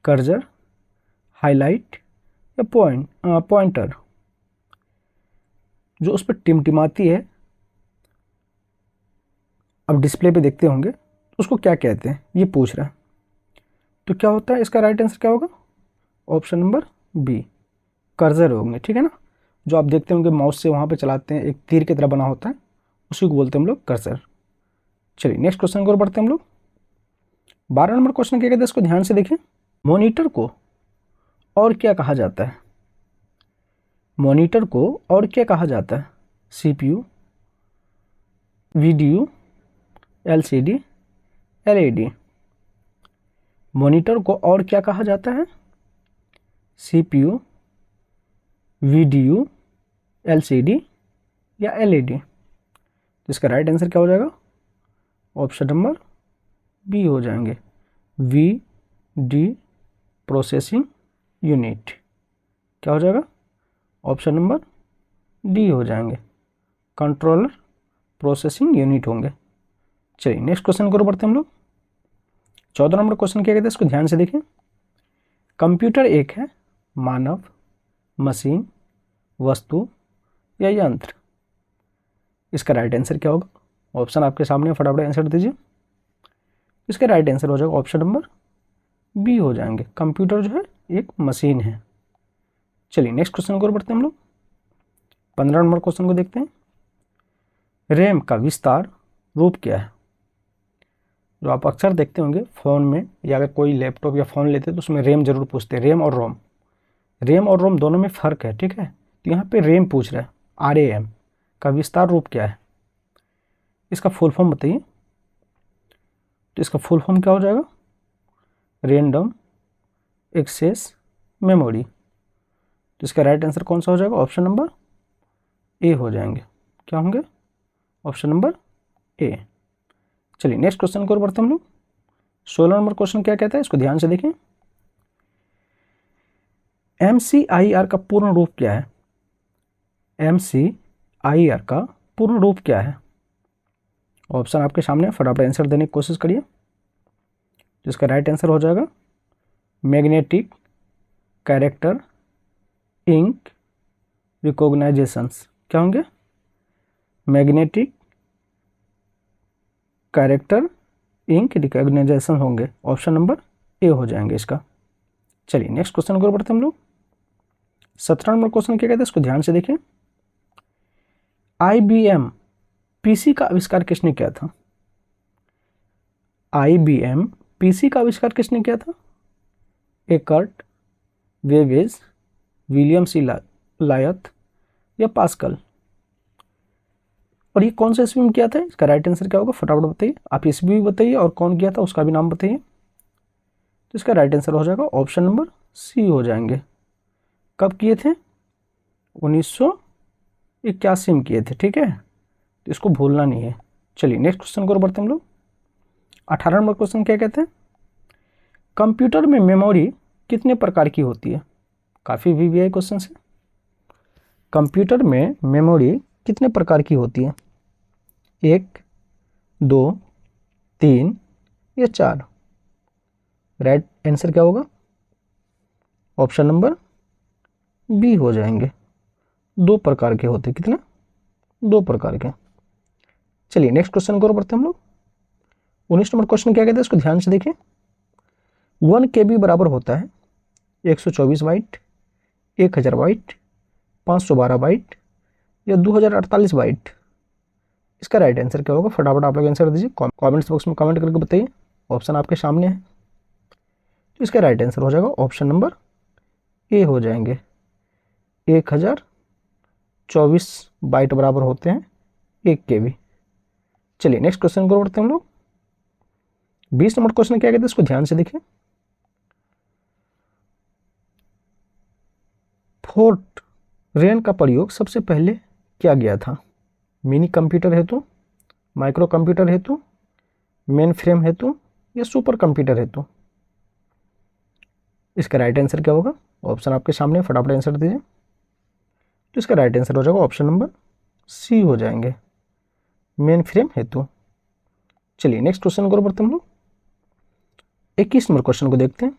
Cursor, highlight या pointer जो उस पर टिमटिमाती है, अब डिस्प्ले पे देखते होंगे, उसको क्या कहते हैं ये पूछ रहा है। तो क्या होता है, इसका राइट आंसर क्या होगा? ऑप्शन नंबर बी, कर्सर होंगे। ठीक है ना, जो आप देखते होंगे माउस से वहाँ पे चलाते हैं, एक तीर की तरह बना होता है, उसी को बोलते हैं हम लोग कर्सर। चलिए नेक्स्ट क्वेश्चन की ओर बढ़ते हैं हम लोग। 12 नंबर क्वेश्चन क्या कहते हैं, इसको ध्यान से देखें। मॉनिटर को और क्या कहा जाता है? मॉनिटर को और क्या कहा जाता है? CPU, VDU, LCD, LED. Monitor को और क्या कहा जाता है? सीपीयू, वीडीयू, एलसीडी या एलईडी। तो इसका राइट आंसर क्या हो जाएगा? ऑप्शन नंबर बी हो जाएंगे, वी डी प्रोसेसिंग यूनिट। क्या हो जाएगा? ऑप्शन नंबर डी हो जाएंगे, कंट्रोलर प्रोसेसिंग यूनिट होंगे। चलिए नेक्स्ट क्वेश्चन की ओर बढ़ते हैं हम लोग। 14 नंबर क्वेश्चन क्या कहते हैं, इसको ध्यान से देखें। कंप्यूटर एक है मानव, मशीन, वस्तु या यंत्र। इसका राइट आंसर क्या होगा? ऑप्शन आपके सामने, फटाफट आंसर दीजिए। इसका राइट आंसर हो जाएगा ऑप्शन नंबर बी हो जाएंगे, कंप्यूटर जो है एक मशीन है। चलिए नेक्स्ट क्वेश्चन की ओर बढ़ते हैं हम लोग। 15 नंबर क्वेश्चन को देखते हैं। रैम का विस्तार रूप क्या है? जो आप अक्सर देखते होंगे फ़ोन में, या अगर कोई लैपटॉप या फ़ोन लेते हैं तो उसमें रैम जरूर पूछते हैं, रैम और रोम। रैम और रोम दोनों में फ़र्क है, ठीक है। तो यहाँ पे रैम पूछ रहा है, RAM का विस्तार रूप क्या है? इसका फुल फॉर्म बताइए। तो इसका फुल फॉर्म क्या हो जाएगा? Random access memory. तो इसका राइट आंसर कौन सा हो जाएगा? ऑप्शन नंबर ए हो जाएंगे। क्या होंगे? Option number A. चलिए नेक्स्ट क्वेश्चन की ओर बढ़ते हैं हम लोग। 16 नंबर क्वेश्चन क्या कहता है, इसको ध्यान से देखें। MCIR का पूर्ण रूप क्या है? MCIR का पूर्ण रूप क्या है? ऑप्शन आपके सामने, फटाफट आंसर देने की कोशिश करिए। जिसका राइट आंसर हो जाएगा मैग्नेटिक कैरेक्टर इंक रिकॉग्नाइजेशंस। क्या होंगे? मैग्नेटिक कैरेक्टर इंक रिकॉग्नाइजेशन होंगे। ऑप्शन नंबर ए हो जाएंगे इसका। चलिए नेक्स्ट क्वेश्चन की ओर बढ़ते हैं हम लोग। 17 नंबर क्वेश्चन क्या कहते हैं, इसको ध्यान से देखें। IBM PC का आविष्कार किसने किया था? IBM PC का आविष्कार किसने किया था? एकर्ट, वेवेज, विलियम सी लायथ या पास्कल। और ये कौन सा ईस्वी में किया था? इसका राइट आंसर क्या होगा? फटाफट बताइए। आप ईस्वी भी बताइए और कौन किया था उसका भी नाम बताइए। तो इसका राइट आंसर हो जाएगा ऑप्शन नंबर सी हो जाएंगे। कब किए थे? 1981 में किए थे, ठीक है। तो इसको भूलना नहीं है। चलिए नेक्स्ट क्वेश्चन को बढ़ते हैं हम लोग। 18 नंबर क्वेश्चन क्या कहते हैं, कंप्यूटर में मेमोरी कितने प्रकार की होती है? काफ़ी VVI क्वेश्चन है। कंप्यूटर में मेमोरी कितने प्रकार की होती है? 1, 2, 3 या 4? राइट आंसर क्या होगा? ऑप्शन नंबर बी हो जाएंगे, 2 प्रकार के होते। कितने? 2 प्रकार के। चलिए नेक्स्ट क्वेश्चन को बढ़ते हैं हम लोग। 19 नंबर क्वेश्चन क्या कहते हैं, इसको ध्यान से देखिए। 1 KB बराबर होता है 124 बाइट, 1000 बाइट, 512 बाइट या 2048 बाइट। इसका राइट आंसर क्या होगा? फटाफट आप लोग आंसर दीजिए, कमेंट्स बॉक्स में कमेंट करके बताइए। ऑप्शन आपके सामने है। तो इसका राइट आंसर हो जाएगा ऑप्शन नंबर ए हो जाएंगे, 1024 बाइट बराबर होते हैं 1 KB। चलिए नेक्स्ट क्वेश्चन को बढ़ते हैं हम लोग। 20 नंबर क्वेश्चन क्या कहते हैं, इसको ध्यान से देखिए। फोर्ट रेन का प्रयोग सबसे पहले किया गया था? मिनी कंप्यूटर हेतु, माइक्रो कंप्यूटर हेतु, मेन फ्रेम हेतु या सुपर कंप्यूटर हेतु? इसका राइट आंसर क्या होगा? ऑप्शन आपके सामने, फटाफट आंसर दीजिए। तो इसका राइट आंसर हो जाएगा ऑप्शन नंबर सी हो जाएंगे, मेन फ्रेम हेतु। चलिए नेक्स्ट क्वेश्चन को बढ़ते हम लोग। 21 नंबर क्वेश्चन को देखते हैं।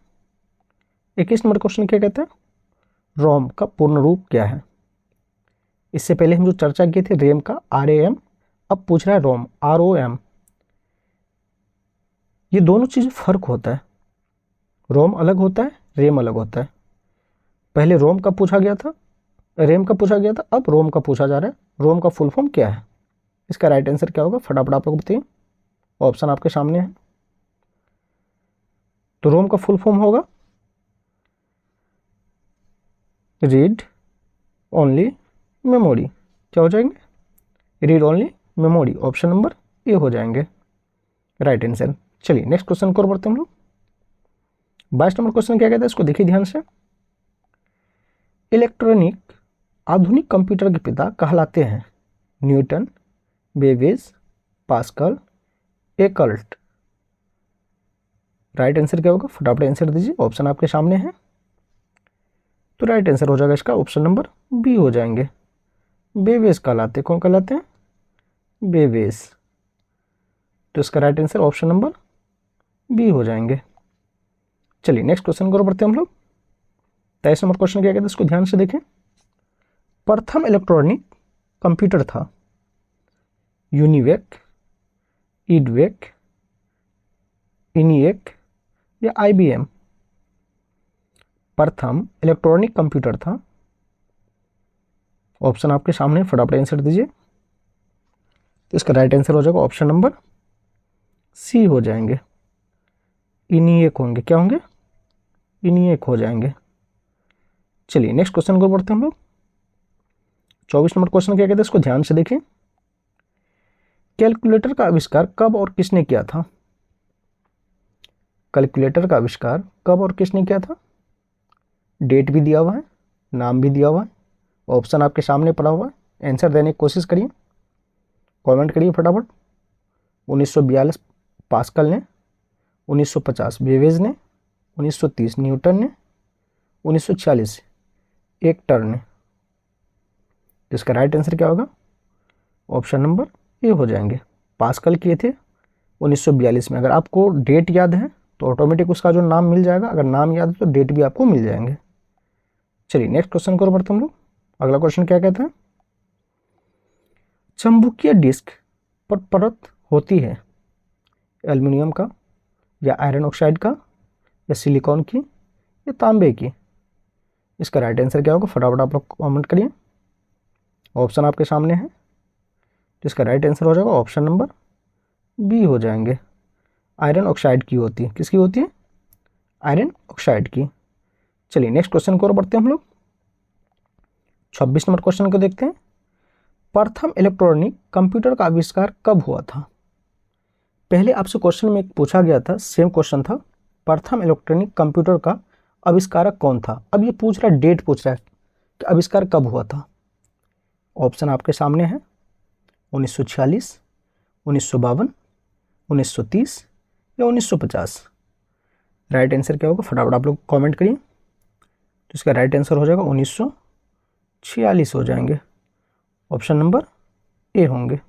21 नंबर क्वेश्चन क्या कहता है, रोम का पूर्ण रूप क्या है। इससे पहले हम जो चर्चा किए थे रेम का RAM, अब पूछ रहा है रोम ROM। ये दोनों चीज़ फर्क होता है, रोम अलग होता है, रेम अलग होता है। पहले रोम का पूछा गया था, रेम का पूछा गया था, अब रोम का पूछा जा रहा है। रोम का फुल फॉर्म क्या है, इसका राइट आंसर क्या होगा, फटाफट आप लोग बताइए, ऑप्शन आपके सामने है। तो रोम का फुल फॉर्म होगा रीड ओनली मेमोरी। क्या हो जाएंगे, read only memory, option number A हो जाएंगे राइट आंसर। चलिए नेक्स्ट क्वेश्चन को बढ़ते हम लोग। 22 नंबर क्वेश्चन क्या कहता है, इसको देखिए ध्यान से। इलेक्ट्रॉनिक आधुनिक कंप्यूटर के पिता कहलाते हैं न्यूटन, बेबेज, पास्कल, एकल्ट। राइट आंसर क्या होगा, फटाफट आंसर दीजिए, ऑप्शन आपके सामने है। तो राइट आंसर हो जाएगा इसका ऑप्शन नंबर बी हो जाएंगे, बेबेज कहलाते। कौन कहलाते हैं, बेबेज। तो इसका right answer option number B हो जाएंगे। चलिए नेक्स्ट क्वेश्चन को बढ़ते हैं हम लोग। 23 नंबर क्वेश्चन क्या कहते हैं, इसको ध्यान से देखें। प्रथम इलेक्ट्रॉनिक कंप्यूटर था यूनिवेक, ईडवेक, इनिएक या IBM। प्रथम इलेक्ट्रॉनिक कंप्यूटर था, ऑप्शन आपके सामने, फटाफट आंसर दीजिए। तो इसका राइट आंसर हो जाएगा ऑप्शन नंबर सी हो जाएंगे, इनिएक होंगे। क्या होंगे, इनिएक हो जाएंगे। चलिए नेक्स्ट क्वेश्चन को बढ़ते हैं हम लोग। 24 नंबर क्वेश्चन क्या कहते हैं, इसको ध्यान से देखें। कैलकुलेटर का आविष्कार कब और किसने किया था। कैलकुलेटर का आविष्कार कब और किसने किया था, डेट भी दिया हुआ है, नाम भी दिया हुआ है, ऑप्शन आपके सामने पड़ा हुआ है। आंसर देने की कोशिश करिए, कमेंट करिए फटाफट। 1942 पास्कल ने, 1950 बेबेज ने, 1930 न्यूटन ने, 1946 एकटर ने। इसका राइट आंसर क्या होगा, ऑप्शन नंबर ए हो जाएंगे, पास्कल किए थे 1942 में। अगर आपको डेट याद है तो ऑटोमेटिक उसका जो नाम मिल जाएगा, अगर नाम याद है तो डेट भी आपको मिल जाएंगे। चलिए नेक्स्ट क्वेश्चन को बढ़ते हम लोग। अगला क्वेश्चन क्या कहता है, चुंबकीय डिस्क पर परत होती है एल्युमिनियम का या आयरन ऑक्साइड का या सिलिकॉन की या तांबे की। इसका राइट आंसर क्या होगा, फटाफट आप लोग कमेंट करिए, ऑप्शन आपके सामने है। तो इसका राइट आंसर हो जाएगा ऑप्शन नंबर बी हो जाएंगे, आयरन ऑक्साइड की होती है। किसकी होती है, आयरन ऑक्साइड की। चलिए नेक्स्ट क्वेश्चन को और बढ़ते हैं हम लोग। 26 नंबर क्वेश्चन को देखते हैं। प्रथम इलेक्ट्रॉनिक कंप्यूटर का आविष्कार कब हुआ था। पहले आपसे क्वेश्चन में पूछा गया था, सेम क्वेश्चन था, प्रथम इलेक्ट्रॉनिक कंप्यूटर का आविष्कारक कौन था। अब ये पूछ रहा है, डेट पूछ रहा है कि आविष्कार कब हुआ था। ऑप्शन आपके सामने है, 1946, 1952, 1930 या 1950। राइट आंसर क्या होगा, फटाफट आप लोग कमेंट करिए। तो इसका राइट आंसर हो जाएगा 1946 हो जाएंगे, ऑप्शन नंबर ए होंगे।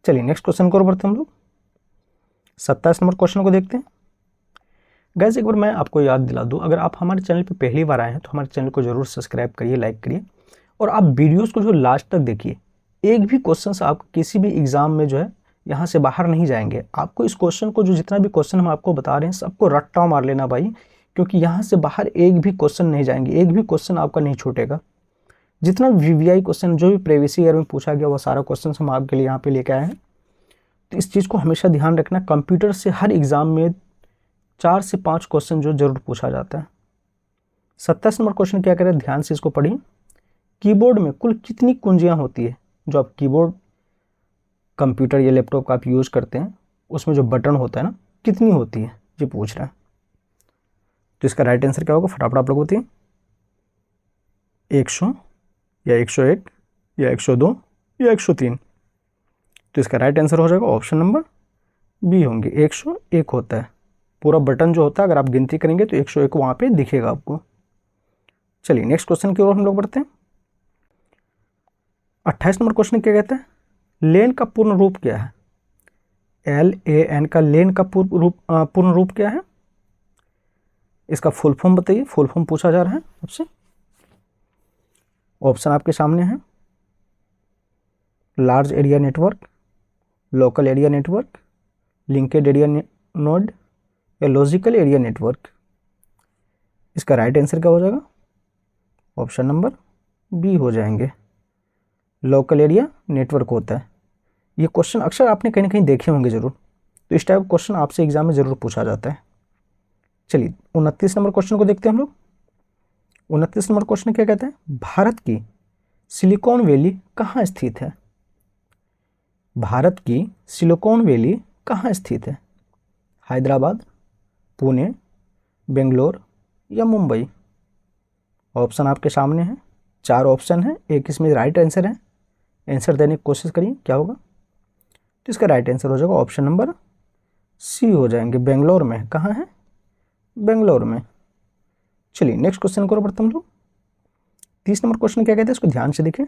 चलिए नेक्स्ट क्वेश्चन को और बढ़ते हम लोग। 27 नंबर क्वेश्चन को देखते हैं। गाइस एक बार मैं आपको याद दिला दूं, अगर आप हमारे चैनल पे पहली बार आए हैं तो हमारे चैनल को जरूर सब्सक्राइब करिए, लाइक करिए, और आप वीडियोस को जो लास्ट तक देखिए। एक भी क्वेश्चन आप किसी भी एग्जाम में जो है यहाँ से बाहर नहीं जाएंगे। आपको इस क्वेश्चन को, जो जितना भी क्वेश्चन हम आपको बता रहे हैं, सबको रट्टा मार लेना भाई, क्योंकि यहाँ से बाहर एक भी क्वेश्चन नहीं जाएंगे, एक भी क्वेश्चन आपका नहीं छूटेगा। जितना VVI क्वेश्चन जो भी प्रीवियस ईयर में पूछा गया वो सारा क्वेश्चन हम आपके लिए यहाँ पे लेके आए हैं। तो इस चीज़ को हमेशा ध्यान रखना, कंप्यूटर से हर एग्जाम में 4 से 5 क्वेश्चन जो जरूर पूछा जाता है। 27 नंबर क्वेश्चन क्या करें, ध्यान से इसको पढ़िए। कीबोर्ड में कुल कितनी कुंजियाँ होती है। जो आप कीबोर्ड कंप्यूटर या लैपटॉप का आप यूज़ करते हैं उसमें जो बटन होता है ना, कितनी होती है, ये पूछ रहा है। तो इसका राइट आंसर क्या होगा, फटाफट आप लोग बताइए। 100 या 101 या 102 या 103। तो इसका राइट आंसर हो जाएगा ऑप्शन नंबर बी होंगे, 101 होता है। पूरा बटन जो होता है अगर आप गिनती करेंगे तो 101 वहाँ पे दिखेगा आपको। चलिए नेक्स्ट क्वेश्चन की ओर हम लोग बढ़ते हैं। 28 नंबर क्वेश्चन क्या कहता है, लेन का पूर्ण रूप क्या है। LAN का लेन का पूर्ण रूप क्या है। इसका फुल फॉर्म बताइए, फुल फॉर्म पूछा जा रहा है आपसे। ऑप्शन आपके सामने है, large area network, local area network, linked area node या लॉजिकल एरिया नेटवर्क। इसका राइट आंसर क्या हो जाएगा? ऑप्शन नंबर बी हो जाएंगे, लोकल एरिया नेटवर्क होता है। ये क्वेश्चन अक्सर आपने कहीं ना कहीं देखे होंगे जरूर, तो इस टाइप क्वेश्चन आपसे एग्जाम में जरूर पूछा जाता है। चलिए 29 नंबर क्वेश्चन को देखते हैं हम लोग। 29 नंबर क्वेश्चन क्या कहते हैं? भारत की सिलिकॉन वैली कहाँ स्थित है? भारत की सिलिकॉन वैली कहाँ स्थित है? हैदराबाद, पुणे, बेंगलोर या मुंबई? ऑप्शन आपके सामने है, 4 ऑप्शन है, एक इसमें राइट आंसर है। आंसर देने की कोशिश करिए, क्या होगा? तो इसका राइट आंसर हो जाएगा ऑप्शन नंबर सी हो जाएंगे, बेंगलोर में। कहाँ है? बेंगलोर में। चलिए नेक्स्ट क्वेश्चन को बढ़ते हम लोग। 30 नंबर क्वेश्चन क्या कहते हैं, इसको ध्यान से देखें।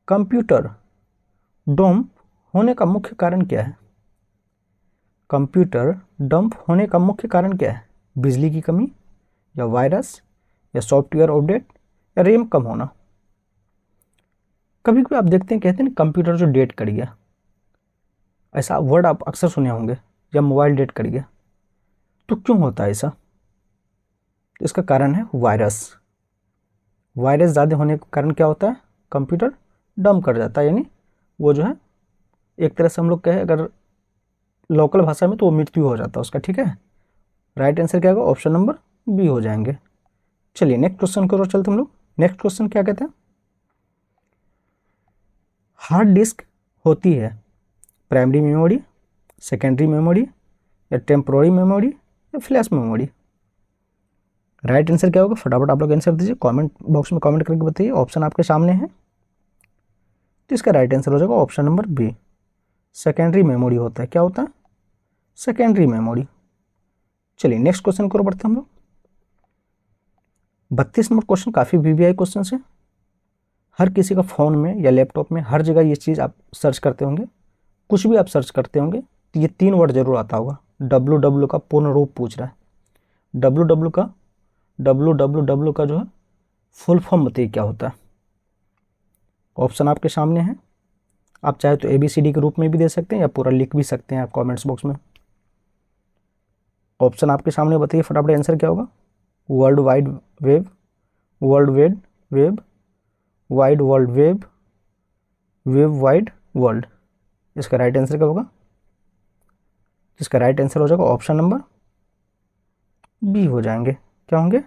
कंप्यूटर डंप होने का मुख्य कारण क्या है? कंप्यूटर डंप होने का मुख्य कारण क्या है? बिजली की कमी, या वायरस, या सॉफ्टवेयर अपडेट, या रैम कम होना? कभी कभी आप देखते हैं, कहते हैं कंप्यूटर जो डेट कर गया, ऐसा वर्ड आप अक्सर सुने होंगे, या मोबाइल डेट कर गया। तो क्यों होता है ऐसा? तो इसका कारण है वायरस। वायरस ज़्यादा होने के कारण क्या होता है? कंप्यूटर डंप कर जाता है, यानी वो जो है एक तरह से हम लोग कहें अगर लोकल भाषा में, तो वो मृत्यु हो जाता है उसका। ठीक है, राइट आंसर क्या होगा? ऑप्शन नंबर बी हो जाएंगे। चलिए नेक्स्ट क्वेश्चन की ओर चलते हम लोग। नेक्स्ट क्वेश्चन क्या कहते हैं? हार्ड डिस्क होती है प्राइमरी मेमोरी, सेकेंडरी मेमोरी, या टेम्पोररी मेमोरी, या फ्लैश मेमोरी? राइट आंसर क्या होगा? फटाफट आप लोग आंसर दीजिए, कमेंट बॉक्स में कमेंट करके बताइए। ऑप्शन आपके सामने है, तो इसका राइट आंसर हो जाएगा option number B, secondary memory होता है। क्या होता है? Secondary memory. चलिए नेक्स्ट क्वेश्चन की ओर बढ़ते हैं हम लोग। 32 नंबर क्वेश्चन काफ़ी वीवीआई क्वेश्चन है। हर किसी का फ़ोन में या लैपटॉप में हर जगह ये चीज़ आप सर्च करते होंगे, कुछ भी आप सर्च करते होंगे तो ये 3 वर्ड जरूर आता होगा। www का पूर्ण रूप पूछ रहा है। www का जो है फुल फॉर्म बताइए क्या होता है? ऑप्शन आपके सामने है, आप चाहे तो ABCD के रूप में भी दे सकते हैं, या पूरा लिख भी सकते हैं आप कमेंट्स बॉक्स में। ऑप्शन आपके सामने बताइए फटाफट, आंसर क्या होगा? World wide web, world wed web, wide world web, web wide world. इसका राइट आंसर क्या होगा? इसका राइट आंसर हो जाएगा ऑप्शन नंबर बी हो जाएंगे। क्या होंगे?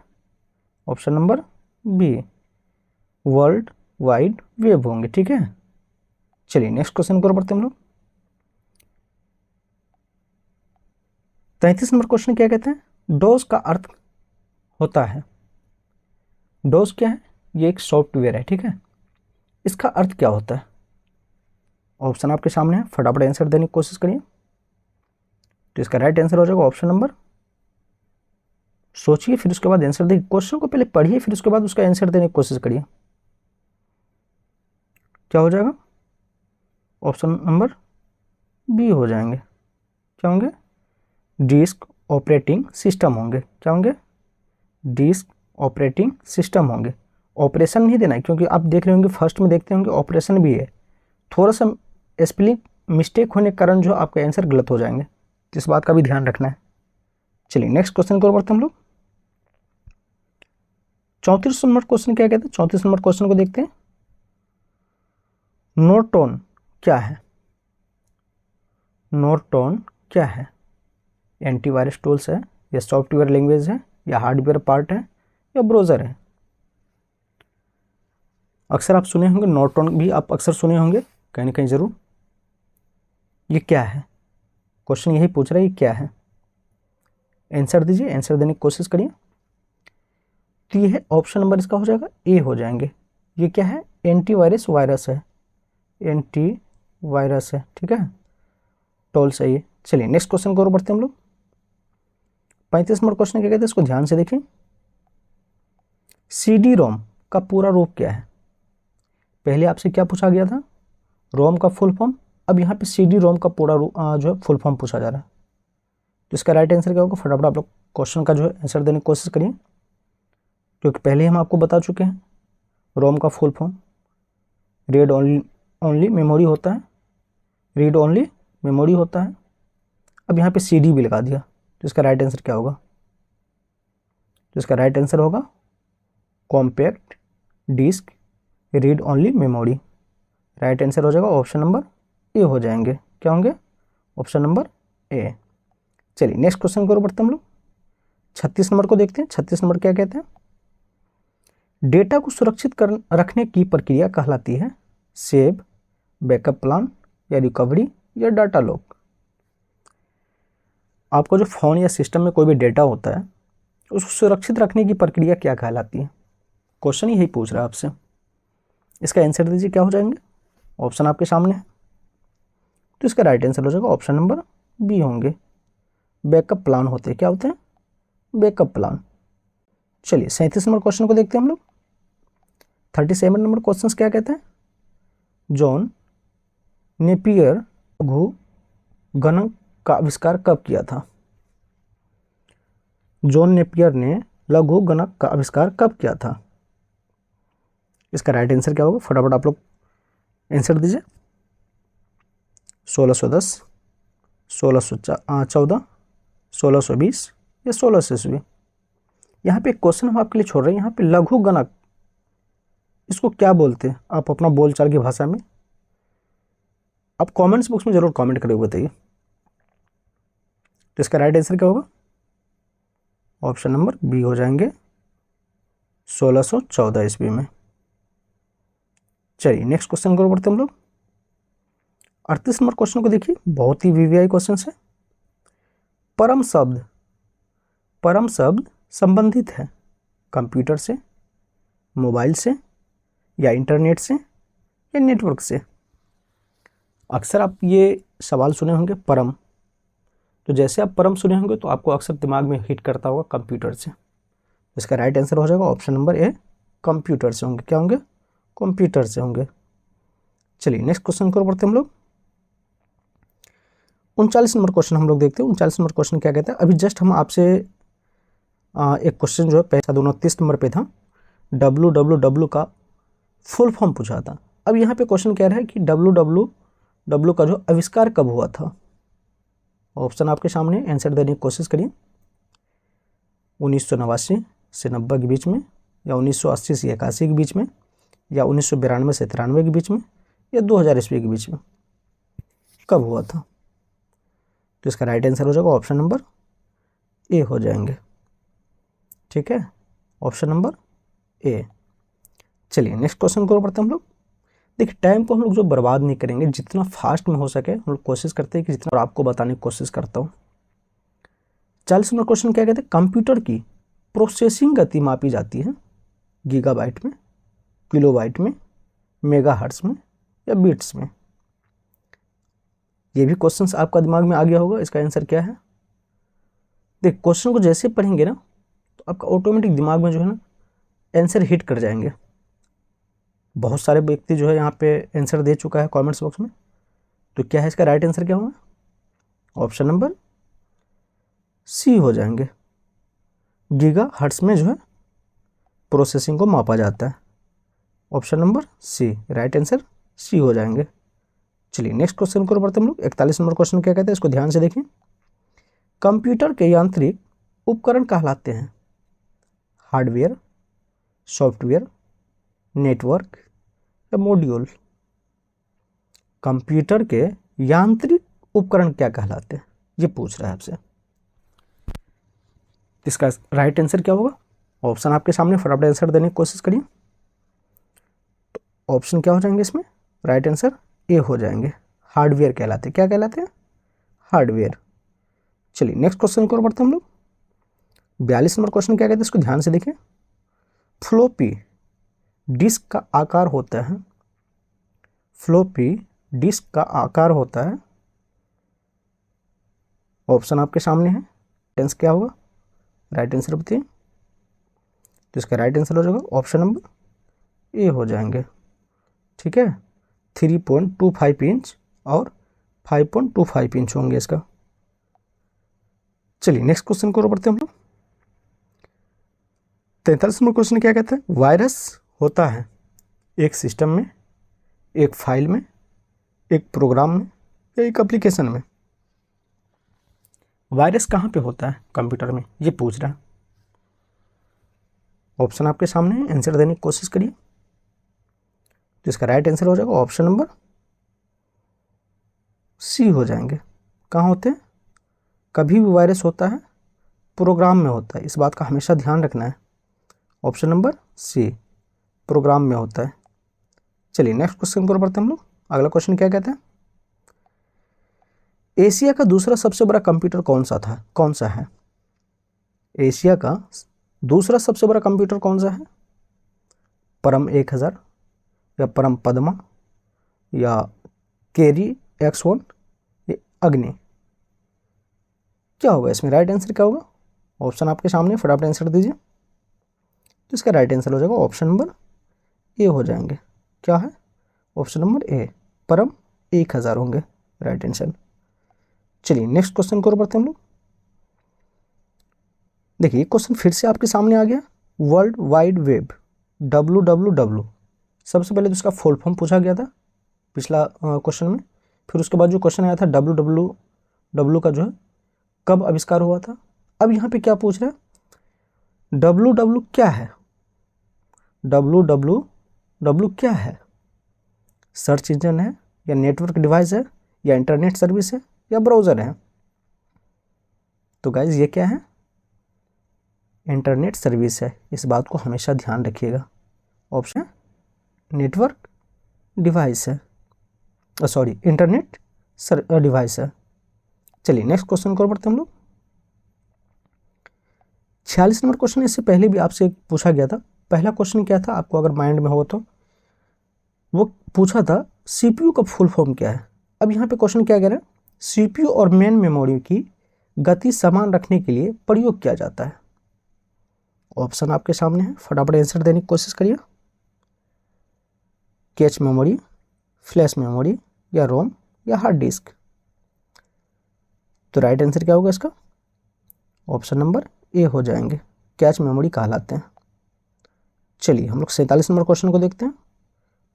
Option number B, world wide web होंगे। ठीक है, चलिए नेक्स्ट क्वेश्चन को बढ़ते हम लोग। 33 नंबर क्वेश्चन क्या कहते हैं? डोज का अर्थ होता है। डोज क्या है? ये एक सॉफ्टवेयर है। ठीक है, इसका अर्थ क्या होता है? ऑप्शन आपके सामने है, फटाफट आंसर देने की कोशिश करिए। तो इसका राइट आंसर हो जाएगा ऑप्शन नंबर, सोचिए फिर उसके बाद आंसर देखिए, क्वेश्चन को पहले पढ़िए फिर उसके बाद उसका आंसर देने की कोशिश करिए। क्या हो जाएगा? ऑप्शन नंबर बी हो जाएंगे। क्या होंगे? डिस्क ऑपरेटिंग सिस्टम होंगे। क्या होंगे? डिस्क ऑपरेटिंग सिस्टम होंगे। ऑपरेशन नहीं देना है, क्योंकि आप देख रहे होंगे फर्स्ट में देखते होंगे ऑपरेशन भी है, थोड़ा सा स्पेलिंग मिस्टेक होने के कारण जो आपके आंसर गलत हो जाएंगे, तो इस बात का भी ध्यान रखना है। चलिए नेक्स्ट क्वेश्चन को बढ़ते हम लोग। 34 नंबर क्वेश्चन क्या कहते हैं? 34 नंबर क्वेश्चन को देखते हैं। नॉर्टन क्या है? नॉर्टन क्या है? एंटीवायरस टूल्स है, या सॉफ्टवेयर लैंग्वेज है, या हार्डवेयर पार्ट है, या ब्राउज़र है? अक्सर आप सुने होंगे, नॉर्टन भी आप अक्सर सुने होंगे कहीं ना कहीं ज़रूर। ये क्या है? क्वेश्चन यही पूछ रहा है, ये क्या है? आंसर दीजिए, आंसर देने की कोशिश करिए। तो ये है ऑप्शन नंबर, इसका हो जाएगा ए हो जाएंगे। ये क्या है? एंटीवायरस वायरस है, एंटी वायरस है। ठीक है, टोल सही है। चलिए नेक्स्ट क्वेश्चन को और बढ़ते हम लोग। 35 नंबर क्वेश्चन क्या कहते हैं? इसको ध्यान से देखें। CD रोम का पूरा रूप क्या है? पहले आपसे क्या पूछा गया था? रोम का फुल फॉर्म। अब यहाँ पे CD रोम का पूरा जो है फुल फॉर्म पूछा जा रहा है। तो इसका राइट आंसर क्या होगा? फटाफट आप लोग क्वेश्चन का जो है आंसर देने की कोशिश करिए, क्योंकि पहले हम आपको बता चुके हैं रोम का full form read only memory होता है, रीड ओनली मेमोरी होता है। अब यहाँ पे CD भी लगा दिया, तो इसका राइट आंसर क्या होगा? तो इसका राइट आंसर होगा compact disc read only memory. Right answer हो जाएगा ऑप्शन नंबर ए हो जाएंगे। क्या होंगे? Option number A. चलिए नेक्स्ट क्वेश्चन की ओर बढ़ते हम लोग। 36 नंबर को देखते हैं। 36 नंबर क्या कहते हैं? डेटा को सुरक्षित रखने की प्रक्रिया कहलाती है सेव, बैकअप प्लान या रिकवरी या डाटा लॉक। आपका जो फ़ोन या सिस्टम में कोई भी डेटा होता है उसको सुरक्षित रखने की प्रक्रिया क्या कहलाती है? क्वेश्चन यही पूछ रहा है आपसे। इसका आंसर दीजिए, क्या हो जाएंगे? ऑप्शन आपके सामने है, तो इसका राइट आंसर हो जाएगा ऑप्शन नंबर बी होंगे। बैकअप प्लान होते हैं। क्या होते हैं? Backup plan. चलिए 37 नंबर क्वेश्चन को देखते हैं हम लोग। 37 नंबर क्वेश्चन क्या कहते हैं? जॉन नेपियर लघु गणक का आविष्कार कब किया था? जॉन नेपियर ने लघु गणक का आविष्कार कब किया था? इसका राइट आंसर क्या होगा? फटाफट आप लोग आंसर दीजिए। 1610, 1614, 1620 या 1600 ईस्वी। यहाँ पे एक क्वेश्चन हम आपके लिए छोड़ रहे हैं। यहाँ पे लघु गणक इसको क्या बोलते हैं? आप अपना बोलचाल की भाषा में आप कमेंट्स बॉक्स में जरूर कमेंट करके बताइए। तो इसका राइट आंसर क्या होगा? ऑप्शन नंबर बी हो जाएंगे 1614 ईस्वी में। चलिए नेक्स्ट क्वेश्चन को बढ़ते हम लोग। 38 नंबर क्वेश्चन को देखिए, बहुत ही वीवीआई क्वेश्चन है। परम शब्द संबंधित है कंप्यूटर से, मोबाइल से या इंटरनेट से या नेटवर्क से। अक्सर आप ये सवाल सुने होंगे परम, तो जैसे आप परम सुने होंगे तो आपको अक्सर दिमाग में हिट करता होगा कंप्यूटर से। इसका राइट आंसर हो जाएगा ऑप्शन नंबर ए, कंप्यूटर से होंगे। क्या होंगे? कंप्यूटर से होंगे। चलिए नेक्स्ट क्वेश्चन को बढ़ते हम लोग। 39 नंबर क्वेश्चन हम लोग देखते हैं। 39 नंबर क्वेश्चन क्या कहता है? अभी जस्ट हम आपसे एक क्वेश्चन जो है पैसा 29 नंबर पे था, www का फुल फॉर्म पूछा था। अब यहाँ पे क्वेश्चन कह रहा है कि www का जो आविष्कार कब हुआ था? ऑप्शन आपके सामने, आंसर देने की कोशिश करिए। 1989 से 90 के बीच में, या 1980 से 81 के बीच में, या 1992 से 93 के बीच में, या 2000 ईस्वी के बीच में। कब हुआ था? तो इसका राइट आंसर हो जाएगा ऑप्शन नंबर ए हो जाएंगे। ठीक है, ऑप्शन नंबर ए। चलिए नेक्स्ट क्वेश्चन को बढ़ते हम लोग। देखिए टाइम को हम लोग जो बर्बाद नहीं करेंगे, जितना फास्ट में हो सके हम लोग कोशिश करते हैं कि जितना, और आपको बताने की कोशिश करता हूँ। 40 नंबर क्वेश्चन क्या कहते हैं? कंप्यूटर की प्रोसेसिंग गति मापी जाती है गीगाबाइट में, किलोबाइट में, मेगाहर्ट्ज में या बिट्स में। ये भी क्वेश्चंस आपका दिमाग में आ गया होगा। इसका आंसर क्या है? देख क्वेश्चन को जैसे पढ़ेंगे ना तो आपका ऑटोमेटिक दिमाग में जो है ना आंसर हिट कर जाएंगे। बहुत सारे व्यक्ति जो है यहाँ पे आंसर दे चुका है कमेंट्स बॉक्स में। तो क्या है इसका राइट आंसर? क्या होगा? ऑप्शन नंबर सी हो जाएंगे। गीगाहर्ट्ज में जो है प्रोसेसिंग को मापा जाता है। Option number C, right answer C हो जाएंगे। चलिए नेक्स्ट क्वेश्चन को बढ़ते हम लोग। 41 नंबर क्वेश्चन क्या कहते हैं? इसको ध्यान से देखें। कंप्यूटर के यांत्रिक उपकरण कहलाते हैं हार्डवेयर, सॉफ्टवेयर, नेटवर्क या मॉड्यूल। कंप्यूटर के यांत्रिक उपकरण क्या कहलाते हैं, ये पूछ रहा है आपसे। इसका राइट आंसर क्या होगा? ऑप्शन आपके सामने, फटाफट आंसर देने की कोशिश करिए। तो ऑप्शन क्या हो जाएंगे इसमें? राइट आंसर ए हो जाएंगे। हार्डवेयर कहलाते हैं। क्या कहलाते हैं? हार्डवेयर। चलिए नेक्स्ट क्वेश्चन की ओर बढ़ते हम लोग। 42 नंबर क्वेश्चन क्या कहते हैं? इसको ध्यान से देखें। फ्लॉपी डिस्क का आकार होता है, फ्लॉपी डिस्क का आकार होता है। ऑप्शन आपके सामने है, टेंस क्या होगा? राइट आंसर बताइए। तो इसका राइट आंसर हो जाएगा ऑप्शन नंबर ए हो जाएंगे। ठीक है, 3.25 इंच और 5.25 इंच होंगे इसका। चलिए नेक्स्ट क्वेश्चन को बढ़ते हैं हम लोग। 43 नंबर क्वेश्चन क्या कहता है, वायरस होता है एक सिस्टम में, एक फाइल में, एक प्रोग्राम में या एक एप्लीकेशन में। वायरस कहाँ पे होता है कंप्यूटर में, ये पूछ रहा है। ऑप्शन आपके सामने है, आंसर देने की कोशिश करिए। तो इसका राइट आंसर हो जाएगा ऑप्शन नंबर सी हो जाएंगे। कहाँ होते हैं, कभी भी वायरस होता है प्रोग्राम में होता है, इस बात का हमेशा ध्यान रखना है। ऑप्शन नंबर सी, प्रोग्राम में होता है। चलिए नेक्स्ट क्वेश्चन पर बढ़ते हैं हम लोग। अगला क्वेश्चन क्या कहते हैं, एशिया का दूसरा सबसे बड़ा कंप्यूटर कौन सा है। एशिया का दूसरा सबसे बड़ा कंप्यूटर कौन सा है, परम 1000 या परम पद्मा या केरी X1 या अग्नि। क्या होगा इसमें, राइट आंसर क्या होगा। ऑप्शन आपके सामने, फटाफट आंसर दीजिए। तो इसका राइट आंसर हो जाएगा ऑप्शन नंबर ए हो जाएंगे। क्या है, ऑप्शन नंबर ए, परम 1000 होंगे राइट आंसर। चलिए नेक्स्ट क्वेश्चन को बढ़ते हैं हम लोग। देखिए क्वेश्चन फिर से आपके सामने आ गया, वर्ल्ड वाइड वेब WWW। सबसे पहले तो इसका फुल फॉर्म पूछा गया था पिछला क्वेश्चन में, फिर उसके बाद जो क्वेश्चन आया था WWW का जो है कब आविष्कार हुआ था। अब यहाँ पे क्या पूछ रहा है, WW क्या है, WWW क्या है, सर्च इंजन है या नेटवर्क डिवाइस है या इंटरनेट सर्विस है या ब्राउज़र है। तो गाइज ये क्या है, इंटरनेट सर्विस है, इस बात को हमेशा ध्यान रखिएगा। ऑप्शन नेटवर्क डिवाइस है, सॉरी इंटरनेट डिवाइस है। चलिए नेक्स्ट क्वेश्चन को बढ़ते हम लोग। 46 नंबर क्वेश्चन इससे पहले भी आपसे पूछा गया था। पहला क्वेश्चन क्या था, आपको अगर माइंड में हो तो, वो पूछा था CPU का फुल फॉर्म क्या है। अब यहाँ पे क्वेश्चन क्या कह रहा है, CPU और मेन मेमोरी की गति समान रखने के लिए प्रयोग किया जाता है। ऑप्शन आपके सामने है, फटाफट आंसर देने की कोशिश करिए। कैच मेमोरी, फ्लैश मेमोरी या रोम या हार्ड डिस्क। तो राइट आंसर क्या होगा इसका, ऑप्शन नंबर ए हो जाएंगे, कैच मेमोरी कहलाते हैं। चलिए हम लोग 47 नंबर क्वेश्चन को देखते हैं।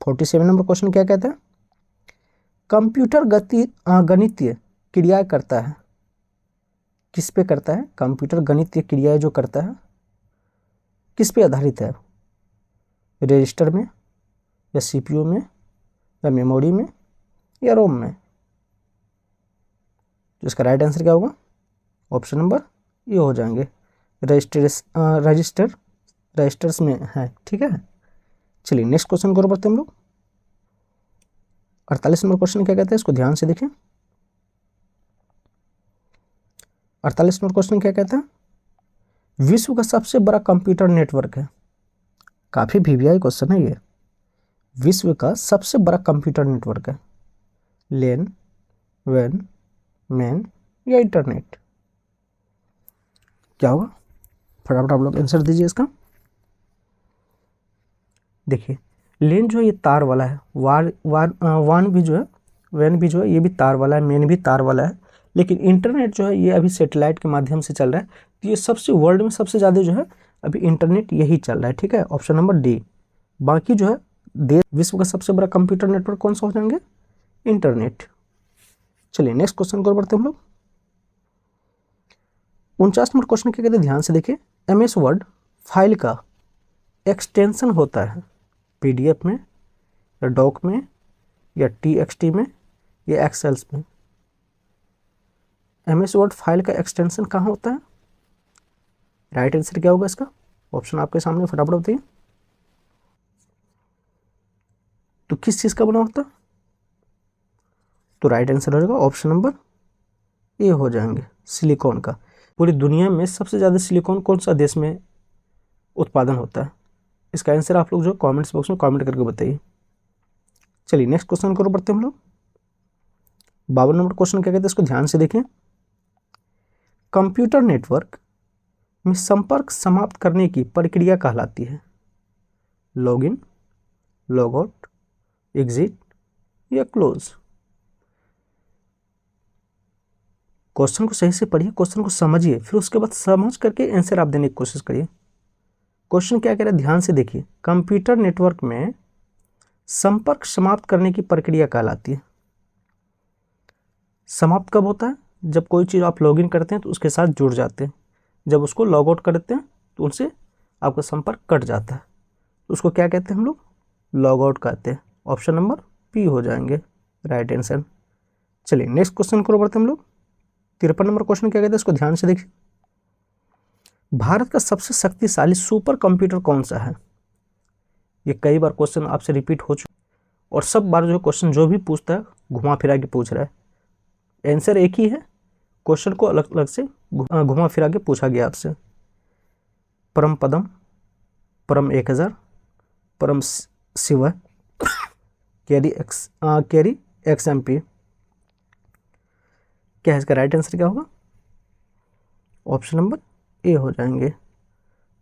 47 नंबर क्वेश्चन क्या कहता है, कंप्यूटर गणितीय क्रियाएं करता है। किस पे करता है, कंप्यूटर गणितीय क्रियाएं जो करता है किस पे आधारित है, रजिस्टर में या CPU में या मेमोरी में या रोम में। तो इसका राइट आंसर क्या होगा, ऑप्शन नंबर ये हो जाएंगे, रजिस्टर्स में है। ठीक है, चलिए नेक्स्ट क्वेश्चन को बढ़ते हैं हम लोग। 48 नंबर क्वेश्चन क्या कहते हैं, इसको ध्यान से देखें। 48 नंबर क्वेश्चन क्या कहता है, विश्व का सबसे बड़ा कंप्यूटर नेटवर्क है। काफी VVI क्वेश्चन है ये। विश्व का सबसे बड़ा कंप्यूटर नेटवर्क है, लेन, वैन, मैन या इंटरनेट। क्या होगा, फटाफट आप लोग आंसर दीजिए इसका। देखिए लेन जो है ये तार वाला है, वान भी जो है, वैन भी जो है ये भी तार वाला है, मैन भी तार वाला है। लेकिन इंटरनेट जो है ये अभी सैटेलाइट के माध्यम से चल रहा है। तो ये सबसे वर्ल्ड में सबसे ज़्यादा जो है अभी इंटरनेट यही चल रहा है। ठीक है, ऑप्शन नंबर डी। बाकी जो है विश्व का सबसे बड़ा कंप्यूटर नेटवर्क कौन सा हो जाएंगे, इंटरनेट। चलिए नेक्स्ट क्वेश्चन को बढ़ते हम लोग। 49 नंबर क्वेश्चन क्या कहते हैं, ध्यान से देखिए। MS वर्ड फाइल का एक्सटेंशन होता है PDF में या डॉक में या TXT में या एक्सेल्स में। MS वर्ड फाइल का एक्सटेंशन कहाँ होता है, राइट आंसर क्या होगा इसका, ऑप्शन आपके सामने, फटाफट बताइए। तो किस चीज़ का बना होता है, तो राइट आंसर हो जाएगा ऑप्शन नंबर ए हो जाएंगे, सिलिकॉन का। पूरी दुनिया में सबसे ज़्यादा सिलिकॉन कौन सा देश में उत्पादन होता है, इसका आंसर आप लोग जो कमेंट्स बॉक्स में कमेंट करके बताइए। चलिए नेक्स्ट क्वेश्चन को बढ़ते हैं हम लोग। 52 नंबर क्वेश्चन क्या कहते हैं, इसको ध्यान से देखें। कंप्यूटर नेटवर्क में संपर्क समाप्त करने की प्रक्रिया कहलाती है, लॉगिन, लॉगआउट, एग्जिट या क्लोज। क्वेश्चन को सही से पढ़िए, क्वेश्चन को समझिए, फिर उसके बाद समझ करके आंसर आप देने की कोशिश करिए। क्वेश्चन क्या कह रहा है, ध्यान से देखिए। कंप्यूटर नेटवर्क में संपर्क समाप्त करने की प्रक्रिया कहलाती है। समाप्त कब होता है, जब कोई चीज़ आप लॉगिन करते हैं तो उसके साथ जुड़ जाते हैं, जब उसको लॉग आउट करते हैं तो उनसे आपका संपर्क कट जाता है, तो उसको क्या कहते हैं हम लोग, लॉग आउट कहते हैं। ऑप्शन नंबर पी हो जाएंगे राइट आंसर। चलिए नेक्स्ट क्वेश्चन को बढ़ते हम लोग। 53 नंबर क्वेश्चन क्या कहते हैं, इसको ध्यान से देखिए। भारत का सबसे शक्तिशाली सुपर कंप्यूटर कौन सा है। ये कई बार क्वेश्चन आपसे रिपीट हो चुका और सब बार जो क्वेश्चन जो भी पूछता है घुमा फिरा के पूछ रहा है। आंसर एक ही है, क्वेश्चन को अलग अलग से घुमा फिरा के पूछा गया आपसे। परम पदम, परम 1000, परम शिव, कैरी XMP। क्या है इसका राइट आंसर, क्या होगा, ऑप्शन नंबर ए हो जाएंगे,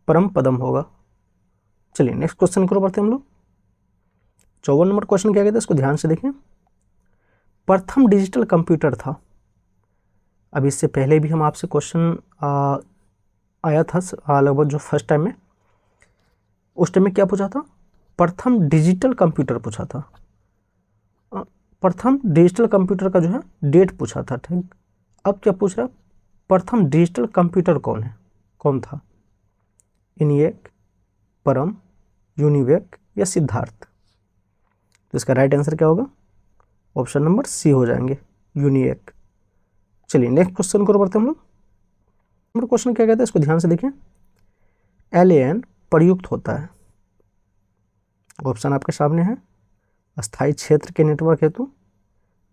परम पदम होगा। चलिए नेक्स्ट क्वेश्चन को बढ़ते हैं हम लोग। 54 नंबर क्वेश्चन क्या कहते हैं, इसको ध्यान से देखें। प्रथम डिजिटल कंप्यूटर था, अब इससे पहले भी हम आपसे क्वेश्चन आया था लगभग जो फर्स्ट टाइम में, उस टाइम में क्या पूछा था, प्रथम डिजिटल कंप्यूटर पूछा था। प्रथम डिजिटल कंप्यूटर का जो है डेट पूछा था, ठीक। अब क्या पूछ रहा है, प्रथम डिजिटल कंप्यूटर कौन था, इनिएक, परम, यूनिवेक या सिद्धार्थ। तो इसका राइट आंसर क्या होगा, ऑप्शन नंबर सी हो जाएंगे, यूनिएक। चलिए नेक्स्ट क्वेश्चन को बढ़ते हैं हम लोग। क्वेश्चन क्या कहते हैं, इसको ध्यान से देखें। LAN प्रयुक्त होता है, ऑप्शन आपके सामने है, अस्थायी क्षेत्र के नेटवर्क हेतु,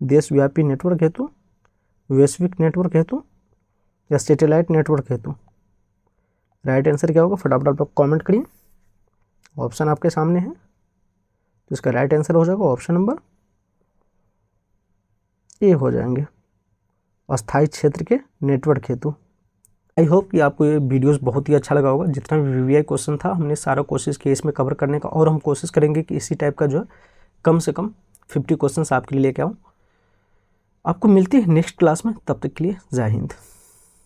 देशव्यापी नेटवर्क हेतु, वैश्विक नेटवर्क हेतु या सैटेलाइट नेटवर्क हेतु। राइट आंसर क्या होगा, फटाफट आप लोग कॉमेंट करिए। ऑप्शन आपके सामने है, तो इसका राइट आंसर हो जाएगा ऑप्शन नंबर ए हो जाएंगे, अस्थायी क्षेत्र के नेटवर्क हेतु। आई होप कि आपको ये वीडियोस बहुत ही अच्छा लगा होगा। जितना भी VVI क्वेश्चन था हमने सारा कोशिश किया इसमें कवर करने का, और हम कोशिश करेंगे कि इसी टाइप का जो है कम से कम 50 क्वेश्चन आपके लिए लेके आऊँ। आपको मिलती है नेक्स्ट क्लास में, तब तक के लिए जय हिंद।